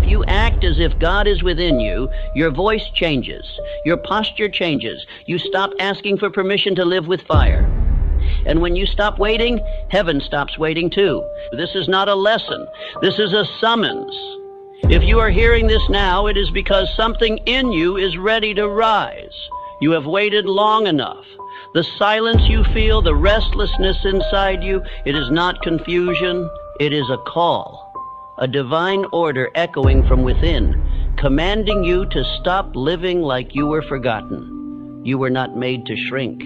you act as if God is within you, your voice changes, your posture changes. You stop asking for permission to live with fire. And when you stop waiting, heaven stops waiting too. This is not a lesson. This is a summons. If you are hearing this now, it is because something in you is ready to rise. You have waited long enough. The silence you feel, the restlessness inside you, it is not confusion. It is a call, a divine order echoing from within, commanding you to stop living like you were forgotten. You were not made to shrink.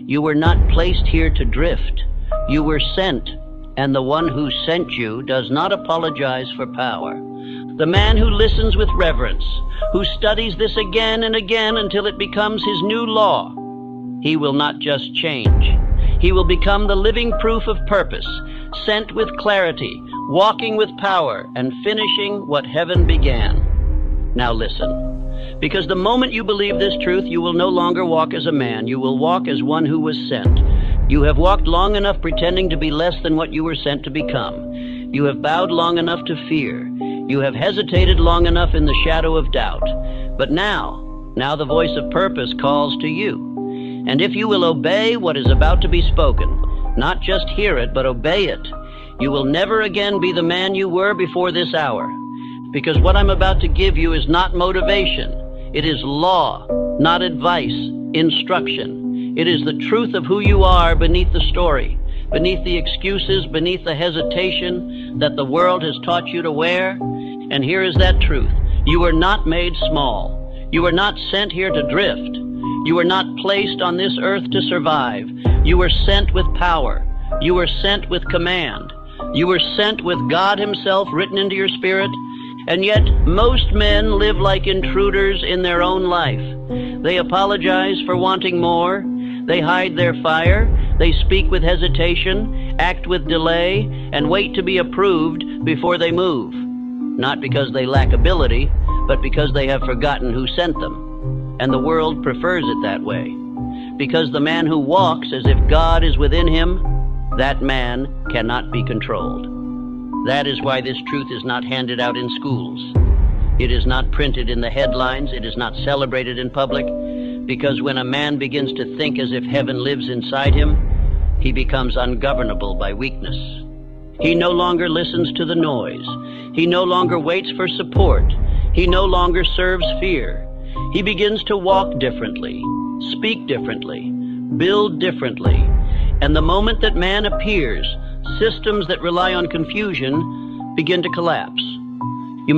You were not placed here to drift. You were sent, and the one who sent you does not apologize for power. The man who listens with reverence, who studies this again and again until it becomes his new law, he will not just change. He will become the living proof of purpose, sent with clarity, walking with power, and finishing what heaven began. Now listen, because the moment you believe this truth, you will no longer walk as a man. You will walk as one who was sent. You have walked long enough pretending to be less than what you were sent to become. You have bowed long enough to fear. You have hesitated long enough in the shadow of doubt. But now the voice of purpose calls to you. And if you will obey what is about to be spoken, not just hear it, but obey it, you will never again be the man you were before this hour. Because what I'm about to give you is not motivation. It is law, not advice, instruction. It is the truth of who you are beneath the story, beneath the excuses, beneath the hesitation that the world has taught you to wear. And here is that truth. You were not made small. You were not sent here to drift. You were not placed on this earth to survive. You were sent with power. You were sent with command. You were sent with God Himself written into your spirit. And yet, most men live like intruders in their own life. They apologize for wanting more. They hide their fire. They speak with hesitation, act with delay, and wait to be approved before they move. Not because they lack ability, but because they have forgotten who sent them. And the world prefers it that way. Because the man who walks as if God is within him, that man cannot be controlled. That is why this truth is not handed out in schools. It is not printed in the headlines. It is not celebrated in public. Because when a man begins to think as if heaven lives inside him, he becomes ungovernable by weakness. He no longer listens to the noise. He no longer waits for support. He no longer serves fear. He begins to walk differently, speak differently, build differently. And the moment that man appears, systems that rely on confusion begin to collapse.